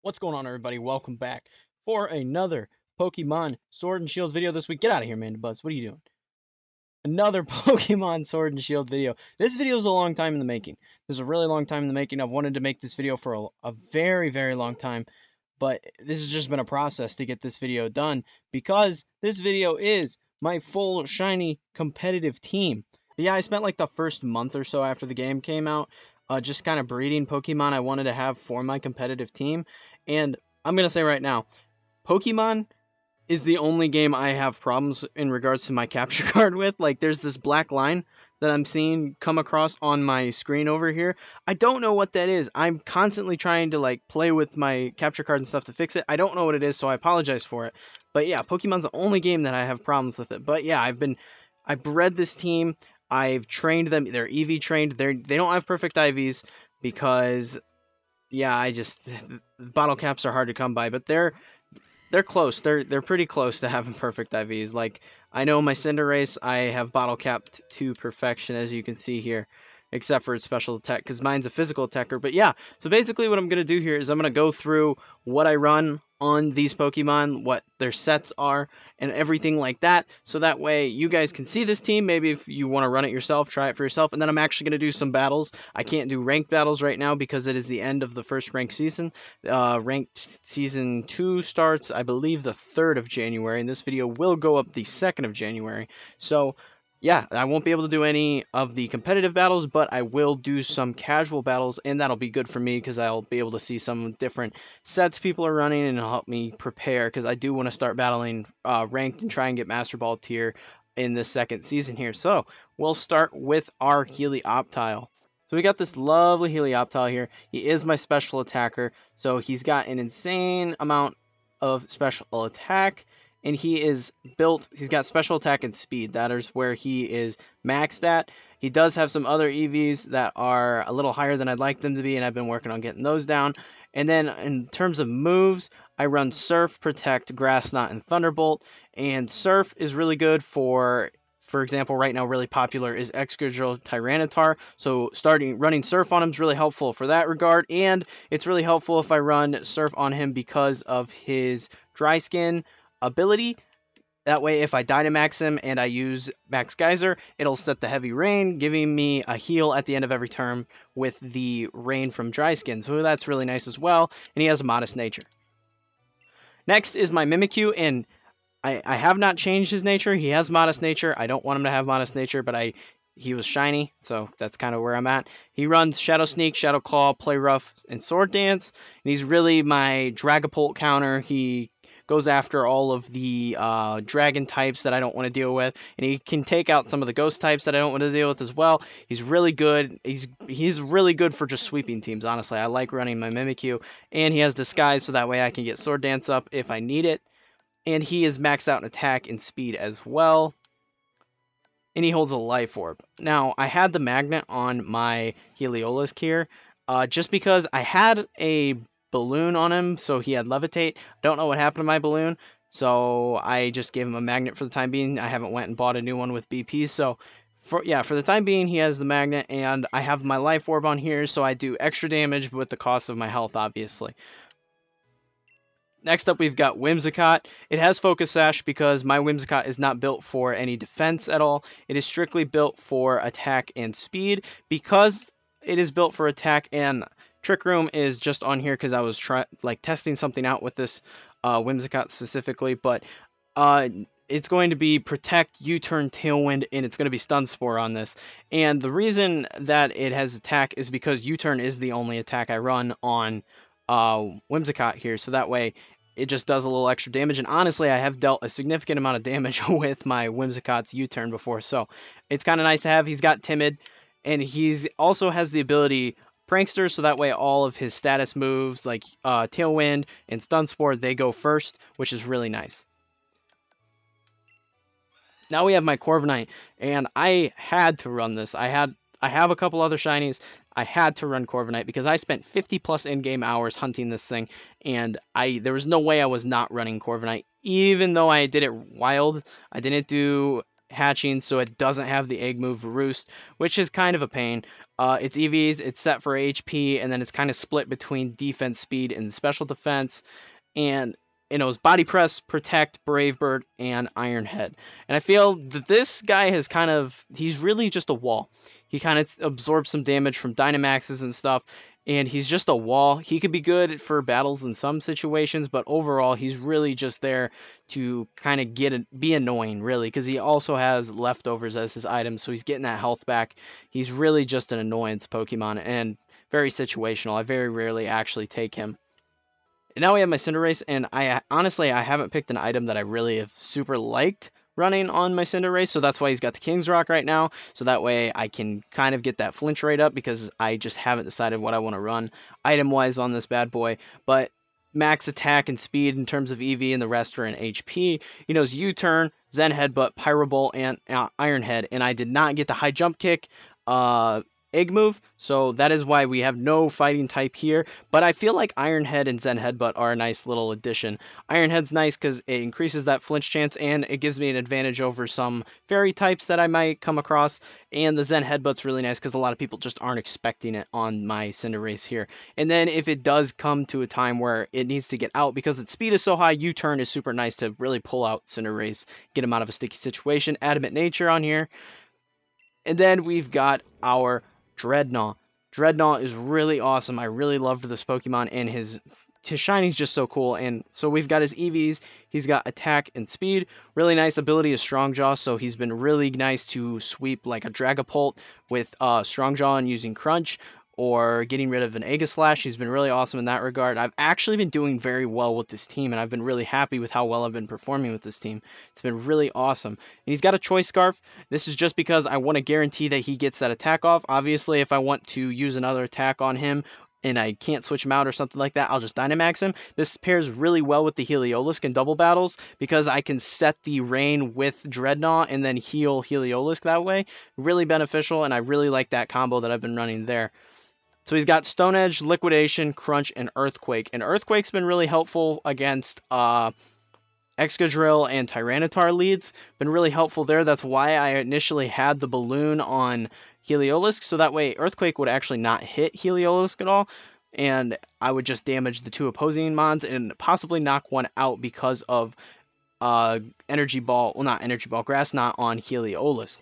What's going on, everybody? Welcome back for another Pokemon Sword and Shield video this week. Get out of here, man, Buzz. What are you doing? Another Pokemon Sword and Shield video. This video is a long time in the making. This is a really long time in the making. I've wanted to make this video for a very, very long time, but this has just been a process to get this video done because this video is my full shiny competitive team. But yeah, I spent like the first month or so after the game came out just kind of breeding Pokemon I wanted to have for my competitive team. And I'm going to say right now, Pokemon is the only game I have problems in regards to my capture card with. Like, there's this black line that I'm seeing come across on my screen over here. I don't know what that is. I'm constantly trying to, like, play with my capture card and stuff to fix it. I don't know what it is, so I apologize for it. But yeah, Pokemon's the only game that I have problems with it. But yeah, I bred this team. I've trained them. They're EV trained. They don't have perfect IVs because, yeah, bottle caps are hard to come by, but they're close. They're pretty close to having perfect IVs. Like, I know my Cinderace, I have bottle capped to perfection, as you can see here, except for its special attack, because mine's a physical attacker. But yeah, so basically what I'm going to do here is I'm going to go through what I run on these Pokemon, what their sets are, and everything like that, so that way you guys can see this team. Maybe if you want to run it yourself, try it for yourself, and then I'm actually going to do some battles. I can't do ranked battles right now because it is the end of the first ranked season. Ranked Season 2 starts, I believe, the 3rd of January, and this video will go up the 2nd of January. So, yeah, I won't be able to do any of the competitive battles, but I will do some casual battles, and that'll be good for me because I'll be able to see some different sets people are running, and it'll help me prepare because I do want to start battling ranked and try and get Master Ball tier in the 2nd season here. So, we'll start with our Helioptile. So we got this lovely Helioptile here. He is my special attacker, so he's got an insane amount of special attack, and he's got special attack and speed. That is where he is maxed at. He does have some other EVs that are a little higher than I'd like them to be, and I've been working on getting those down. And then in terms of moves, I run Surf, Protect, Grass Knot, and Thunderbolt. And Surf is really good for example, right now really popular is Excadrill Tyranitar. So running Surf on him is really helpful for that regard. And it's really helpful if I run Surf on him because of his Dry Skin ability. That way, if I Dynamax him and I use Max Geyser, it'll set the Heavy Rain, giving me a heal at the end of every turn with the Rain from Dry Skin. So that's really nice as well, and he has a Modest Nature. Next is my Mimikyu, and I have not changed his nature. He has Modest Nature. I don't want him to have Modest Nature, but he was shiny, so that's kind of where I'm at. He runs Shadow Sneak, Shadow Claw, Play Rough, and Sword Dance, and he's really my Dragapult counter. He goes after all of the dragon types that I don't want to deal with, and he can take out some of the ghost types that I don't want to deal with as well. He's really good. He's really good for just sweeping teams, honestly. I like running my Mimikyu, and he has Disguise, so that way I can get Sword Dance up if I need it. And he is maxed out in attack and speed as well. And he holds a Life Orb. Now, I had the Magnet on my Heliolisk here, just because I had a balloon on him, so he had Levitate. Don't know what happened to my balloon, so I just gave him a Magnet for the time being. I haven't went and bought a new one with BP, so for the time being, he has the Magnet, and I have my Life Orb on here, so I do extra damage with the cost of my health, obviously. Next up, we've got Whimsicott. It has Focus Sash because my Whimsicott is not built for any defense at all. It is strictly built for attack and speed. Because it is built for attack, and Trick Room is just on here because I was testing something out with this Whimsicott specifically. But it's going to be Protect, U-Turn, Tailwind, and it's going to be Stun Spore on this. And the reason that it has attack is because U-Turn is the only attack I run on Whimsicott here, so that way it just does a little extra damage. And honestly, I have dealt a significant amount of damage with my Whimsicott's U-turn before, so it's kind of nice to have. He's got Timid, and he's also has the ability Prankster, so that way all of his status moves like Tailwind and Stun Spore, they go first, which is really nice. Now we have my Corviknight, and I had to run this. I have a couple other shinies. I had to run Corviknight because I spent 50 plus in-game hours hunting this thing, and there was no way I was not running Corviknight. Even though I did it wild, I didn't do hatching, so it doesn't have the egg move roost, which is kind of a pain. Its EVs, it's set for HP, and then it's kind of split between defense, speed, and special defense. And it knows Body Press, Protect, Brave Bird, and Iron Head. And I feel that this guy has he's really just a wall. He kind of absorbs some damage from Dynamaxes and stuff, and he's just a wall. He could be good for battles in some situations, but overall, he's really just there to kind of be annoying, really, because he also has leftovers as his items, so he's getting that health back. He's really just an annoyance Pokemon, and very situational. I very rarely actually take him. And now we have my Cinderace, and honestly I haven't picked an item that I really have super liked running on my Cinderace, so that's why he's got the King's Rock right now, so that way I can kind of get that flinch rate up, because I just haven't decided what I want to run item-wise on this bad boy. But max attack and speed in terms of EV, and the rest are in HP. He knows U-Turn, Zen Headbutt, Pyro Bolt, and Iron Head, and I did not get the high jump kick, egg move, so that is why we have no fighting type here. But I feel like Iron Head and Zen Headbutt are a nice little addition. Iron Head's nice because it increases that flinch chance, and it gives me an advantage over some fairy types that I might come across. And the Zen Headbutt's really nice because a lot of people just aren't expecting it on my Cinderace here. And then if it does come to a time where it needs to get out, because its speed is so high, U-Turn is super nice to really pull out Cinderace, get him out of a sticky situation. Adamant Nature on here. And then we've got our Dreadnought. Dreadnought is really awesome. I really loved this Pokemon, and his shiny's just so cool. And so we've got his EVs. He's got attack and speed. Really nice ability is Strong Jaw, so he's been really nice to sweep like a Dragapult with Strong Jaw and using Crunch, or getting rid of an Aegislash. He's been really awesome in that regard. I've actually been doing very well with this team, and I've been really happy with how well I've been performing with this team. It's been really awesome. And he's got a Choice Scarf. This is just because I want to guarantee that he gets that attack off. Obviously, if I want to use another attack on him and I can't switch him out or something like that, I'll just Dynamax him. This pairs really well with the Heliolisk in double battles, because I can set the Rain with Dreadnought and then heal Heliolisk that way. Really beneficial, and I really like that combo that I've been running there. So he's got Stone Edge, Liquidation, Crunch, and Earthquake. And Earthquake's been really helpful against Excadrill and Tyranitar leads. Been really helpful there. That's why I initially had the Balloon on Heliolisk, so that way Earthquake would actually not hit Heliolisk at all, and I would just damage the two opposing mons and possibly knock one out because of Energy Ball, well, not Energy Ball, Grass Knot on Heliolisk.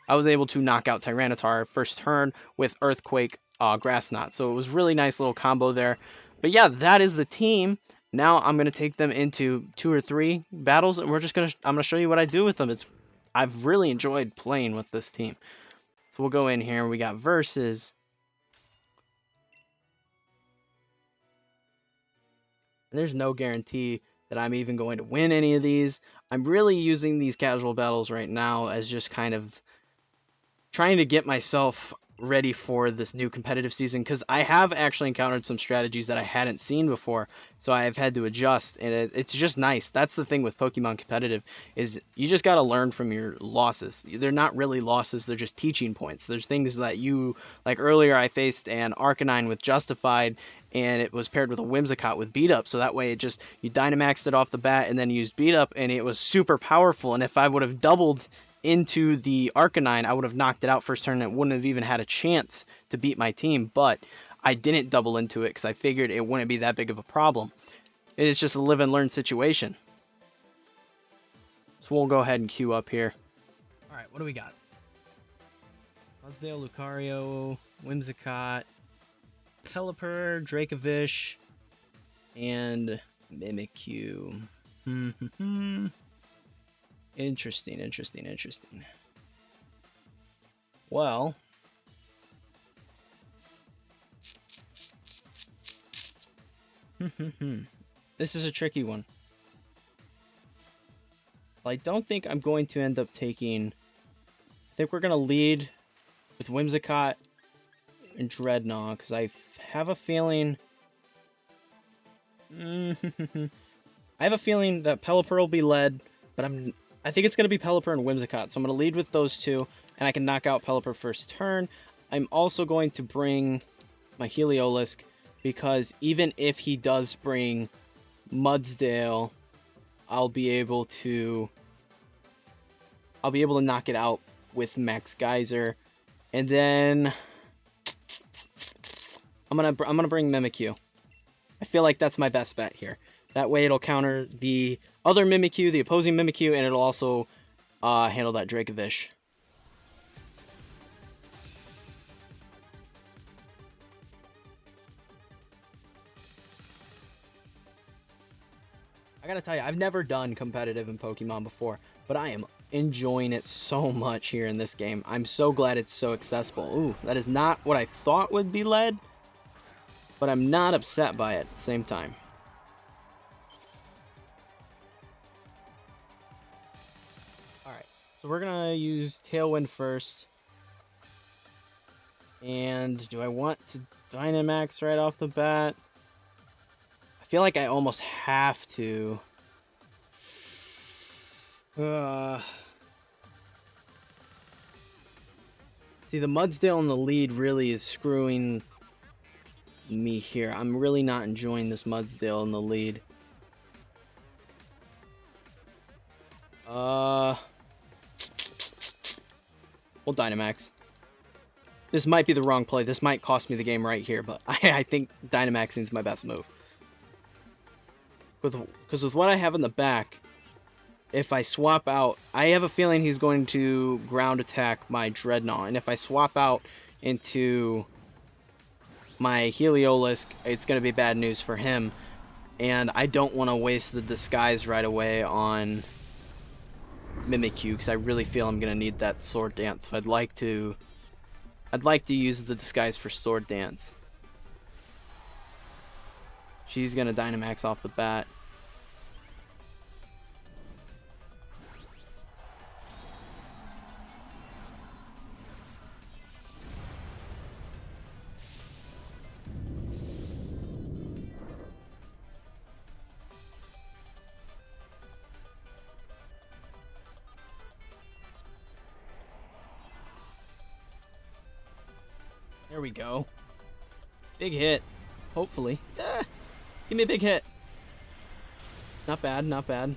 I was able to knock out Tyranitar first turn with Earthquake, Grass Knot. So it was really nice little combo there. But yeah, that is the team. Now I'm gonna take them into 2 or 3 battles, and I'm gonna show you what I do with them. I've really enjoyed playing with this team. So we'll go in here. We got versus. And there's no guarantee that I'm even going to win any of these. I'm really using these casual battles right now as just kind of trying to get myself ready for this new competitive season, because I have actually encountered some strategies that I hadn't seen before, so I've had to adjust, and it's just nice. That's the thing with Pokemon competitive, is you just got to learn from your losses. They're not really losses, they're just teaching points. There's things that you, like earlier I faced an Arcanine with Justified, and it was paired with a Whimsicott with Beat Up, so that way you Dynamaxed it off the bat and then used Beat Up, and it was super powerful. And if I would have doubled into the Arcanine, I would have knocked it out first turn, and it wouldn't have even had a chance to beat my team. But I didn't double into it because I figured it wouldn't be that big of a problem. It's just a live and learn situation. So we'll go ahead and queue up here. Alright, what do we got? Buzzdale, Lucario, Whimsicott, Pelipper, Dracovish, and Mimikyu. Interesting. Well, this is a tricky one. I don't think I'm going to end up taking. I think we're going to lead with Whimsicott and Dreadnought, because I have a feeling. I have a feeling that Pelipper will be led, but I think it's going to be Pelipper and Whimsicott, so I'm going to lead with those two, and I can knock out Pelipper first turn. I'm also going to bring my Heliolisk, because even if he does bring Mudsdale, I'll be able to I'll be able to knock it out with Max Geyser. And then I'm gonna bring Mimikyu. I feel like that's my best bet here. That way it'll counter the other Mimikyu, the opposing Mimikyu, and it'll also handle that Dracovish. I gotta tell you, I've never done competitive in Pokemon before, but I am enjoying it so much here in this game. I'm so glad it's so accessible. Ooh, that is not what I thought would be lead, but I'm not upset by it at the same time. Alright, so we're gonna use Tailwind first. And do I want to Dynamax right off the bat? I feel like I almost have to. See, the Mudsdale in the lead really is screwing me here. I'm really not enjoying this Mudsdale in the lead. We'll Dynamax. This might be the wrong play. This might cost me the game right here, but I think Dynamaxing is my best move. Because with what I have in the back, if I swap out, I have a feeling he's going to ground attack my Dreadnought. And if I swap out into my Heliolisk, it's going to be bad news for him. And I don't want to waste the disguise right away on Mimikyu, because I really feel I'm going to need that Sword Dance. So I'd like to use the disguise for Sword Dance. She's going to Dynamax off the bat. There we go. Big hit. Hopefully. Give me a big hit. Not bad, not bad.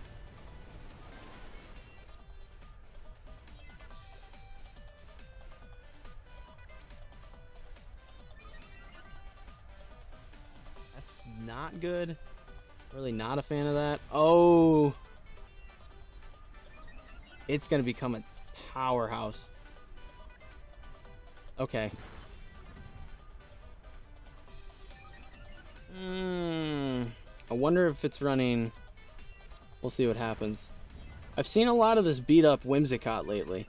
That's not good. Really not a fan of that. Oh! It's gonna become a powerhouse. Okay. I wonder if it's running. We'll see what happens. I've seen a lot of this beat up Whimsicott lately.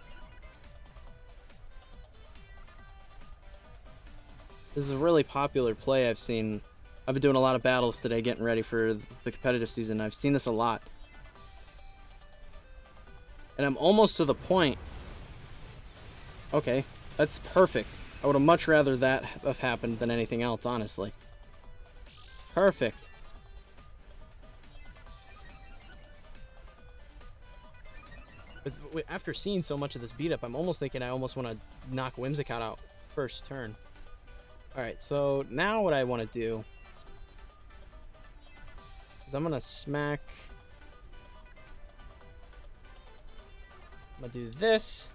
This is a really popular play I've seen. I've been doing a lot of battles today getting ready for the competitive season. I've seen this a lot. And I'm almost to the point. Okay, that's perfect. I would have much rather that have happened than anything else, honestly. Perfect. But after seeing so much of this beat up, I'm almost thinking I almost want to knock Whimsicott out first turn. Alright, so now what I want to do is I'm going to smack. I'm going to do this.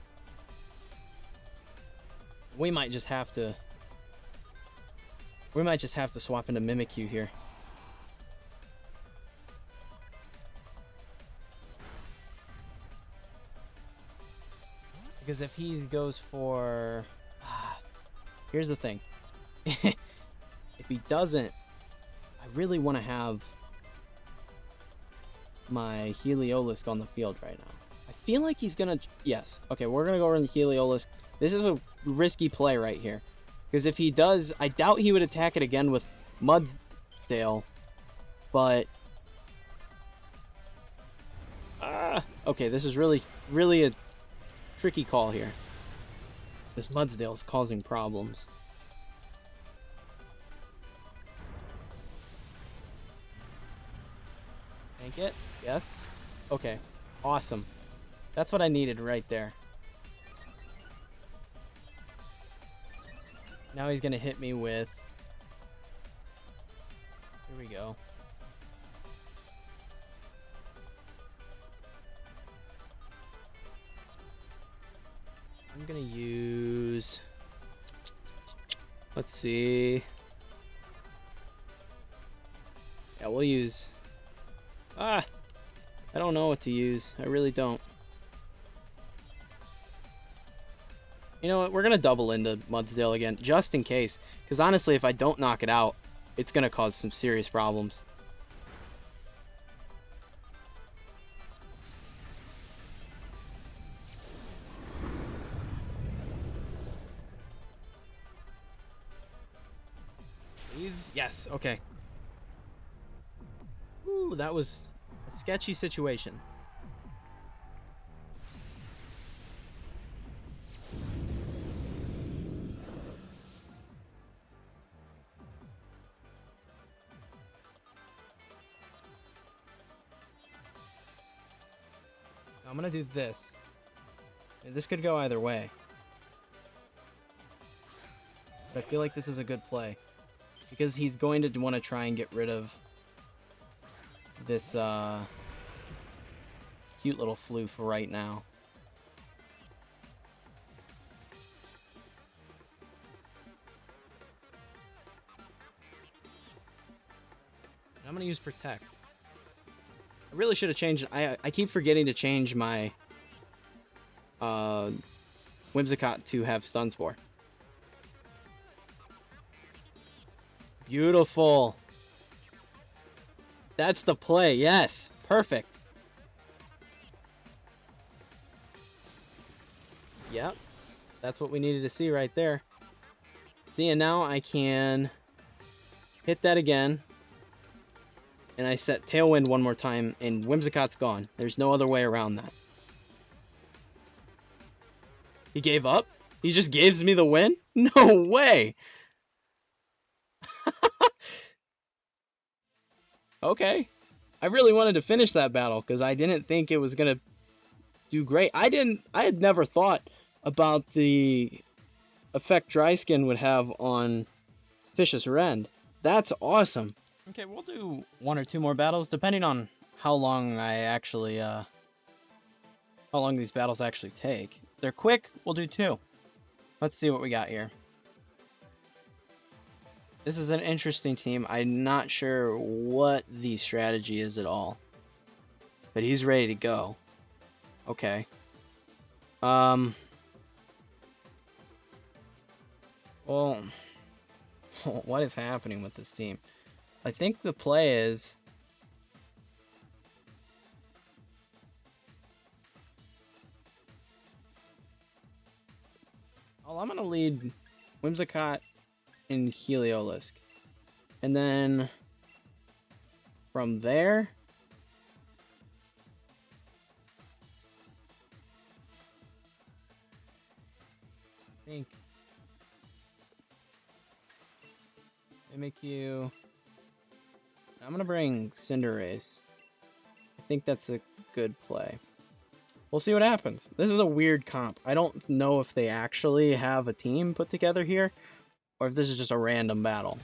We might just have to swap into Mimikyu here. Because if he goes for... here's the thing. If he doesn't, I really want to have my Heliolisk on the field right now. I feel like he's going to... Yes. Okay, we're going to go over the Heliolisk. This is a risky play right here. Because if he does, I doubt he would attack it again with Mudsdale. But... okay, this is really a tricky call here. This Mudsdale is causing problems. Tank it? Yes. Okay. Awesome. That's what I needed right there. Now he's gonna hit me with... Here we go. Let's see. Yeah, we'll use... I don't know what to use. I really don't. You know what? We're going to double into Mudsdale again, just in case. Because honestly, if I don't knock it out, it's going to cause some serious problems. Please? Yes, okay. Ooh, that was a sketchy situation. I'm gonna do this. This could go either way. But I feel like this is a good play. Because he's going to want to try and get rid of this cute little floof right now. I'm gonna use Protect. I really should have changed. I keep forgetting to change my Whimsicott to have Stun Spore. Beautiful. That's the play. Yes, perfect. Yep, that's what we needed to see right there. See, and now I can hit that again. And I set Tailwind one more time, and Whimsicott's gone. There's no other way around that. He gave up? He just gives me the win? No way! Okay. I really wanted to finish that battle, because I didn't think it was going to do great. I had never thought about the effect Dry Skin would have on Vicious Rend. That's awesome. Okay, we'll do one or two more battles, depending on how long I actually, how long these battles actually take. If they're quick, we'll do two. Let's see what we got here. This is an interesting team. I'm not sure what the strategy is at all. But he's ready to go. Okay. Well, what is happening with this team? I think the play is... Oh, I'm going to lead Whimsicott and Heliolisk. And then from there... I think... Make you... I'm gonna bring Cinderace. I think that's a good play. We'll see what happens. This is a weird comp. I don't know if they actually have a team put together here, or if this is just a random battle.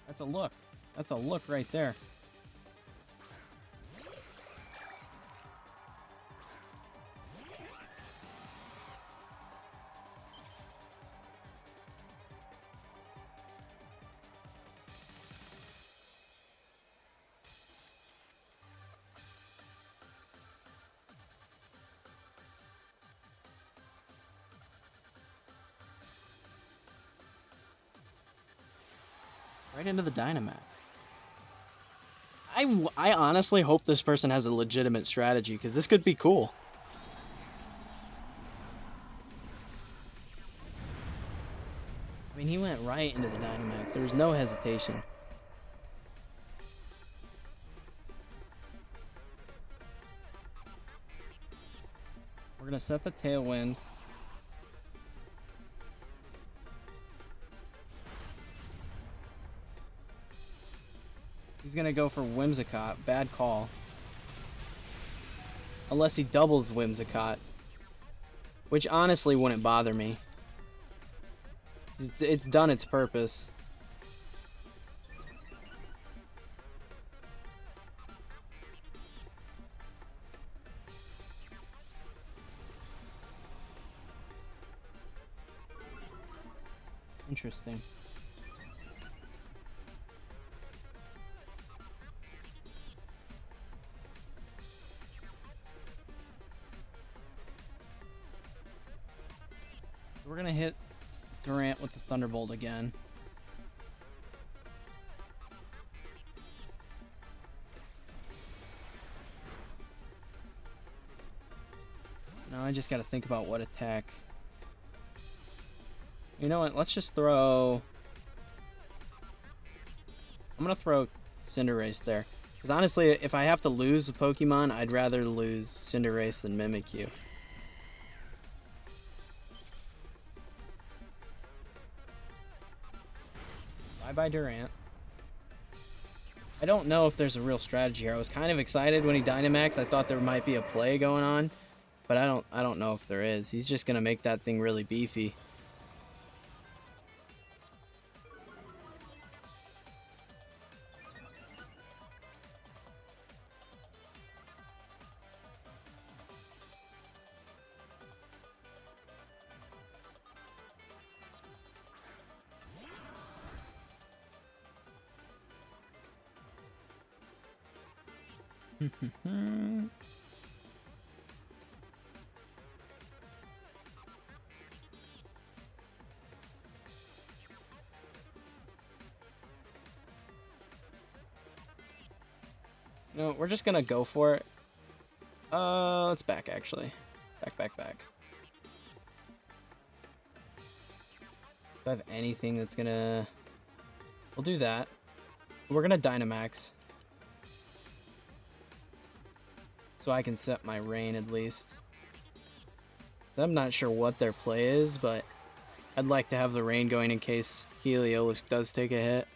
That's a look. That's a look right there. Right into the Dynamax. I honestly hope this person has a legitimate strategy, because this could be cool. I mean, he went right into the Dynamax. There was no hesitation. We're going to set the Tailwind. He's going to go for Whimsicott. Bad call. Unless he doubles Whimsicott. Which honestly wouldn't bother me. It's done its purpose. Interesting. We're gonna hit Durant with the Thunderbolt again. Now I just gotta think about what attack. You know what? Let's just throw... I'm gonna throw Cinderace there. Because honestly, if I have to lose a Pokemon, I'd rather lose Cinderace than Mimikyu. Bye-bye Durant. I don't know if there's a real strategy here. I was kind of excited when he Dynamaxed. I thought there might be a play going on. But I don't know if there is. He's just gonna make that thing really beefy. No, we're just gonna go for it. Let's back actually. Back. Do I have anything that's gonna... We'll do that. We're gonna Dynamax. So I can set my rain at least. So I'm not sure what their play is, but I'd like to have the rain going in case Helioptile does take a hit.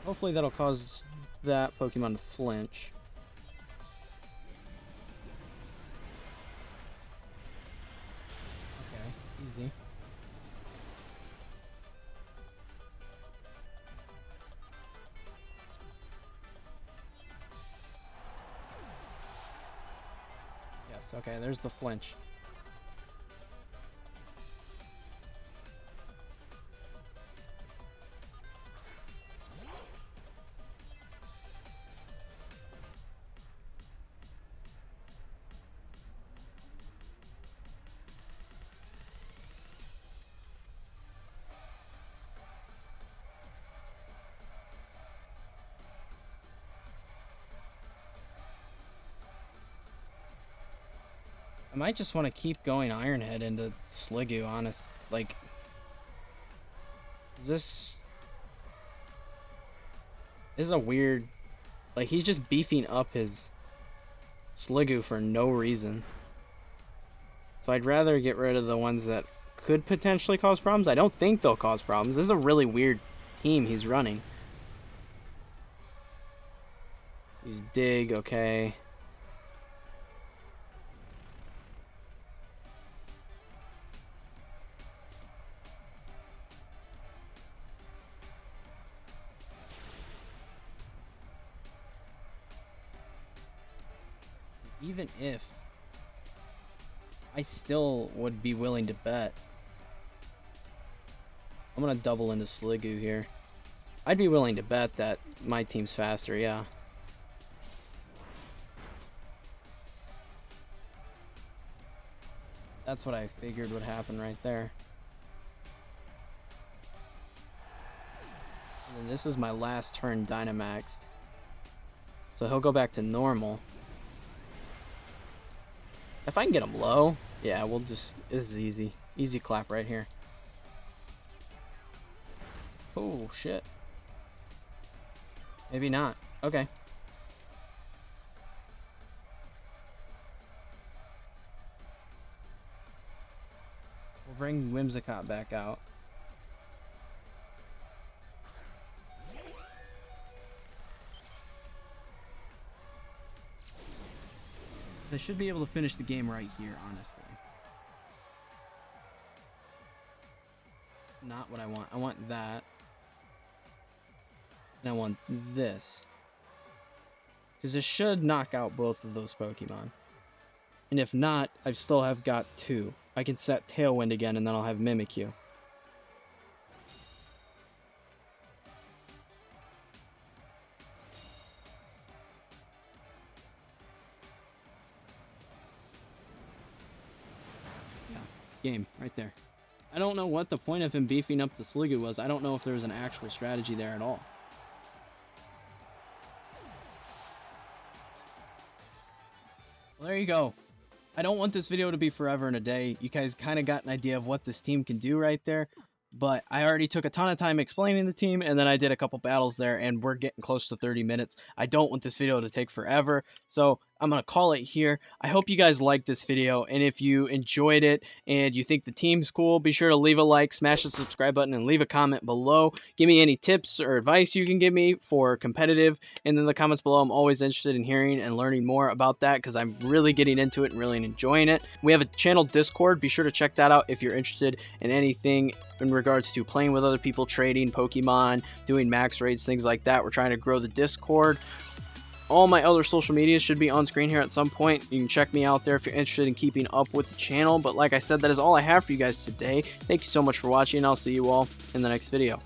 Hopefully that'll cause that Pokemon to flinch. Okay, easy. Yes, okay, there's the flinch. I might just want to keep going Iron Head into Sliggoo, honest. Like, this is a weird... Like, he's just beefing up his Sliggoo for no reason. So I'd rather get rid of the ones that could potentially cause problems. I don't think they'll cause problems. This is a really weird team he's running. Use Dig, okay. Even if I still would be willing to bet. I'm gonna double into Sliggoo here. I'd be willing to bet that my team's faster, yeah. That's what I figured would happen right there. And then this is my last turn Dynamaxed. So he'll go back to normal. If I can get him low, yeah, we'll just... This is easy. Easy clap right here. Oh, shit. Maybe not. Okay. We'll bring Whimsicott back out. They should be able to finish the game right here, honestly. not what I want. I want that. And I want this. Because this should knock out both of those Pokemon. And if not, I still have got 2. I can set Tailwind again, and then I'll have Mimikyu. Yeah, game, right there. I don't know what the point of him beefing up the Sliggoo was. I don't know if there was an actual strategy there at all. Well, there you go. I don't want this video to be forever and a day. You guys kind of got an idea of what this team can do right there. But I already took a ton of time explaining the team, and then I did a couple battles there, and we're getting close to 30 minutes. I don't want this video to take forever, so I'm going to call it here. I hope you guys liked this video, and if you enjoyed it and you think the team's cool, be sure to leave a like, smash the subscribe button, and leave a comment below. Give me any tips or advice you can give me for competitive, and in the comments below, I'm always interested in hearing and learning more about that because I'm really getting into it and really enjoying it. We have a channel Discord. Be sure to check that out if you're interested in anything in regards to playing with other people, trading Pokemon, doing max raids, things like that. We're trying to grow the Discord. All my other social medias should be on screen here at some point. You can check me out there if you're interested in keeping up with the channel. But like I said, that is all I have for you guys today. Thank you so much for watching. I'll see you all in the next video.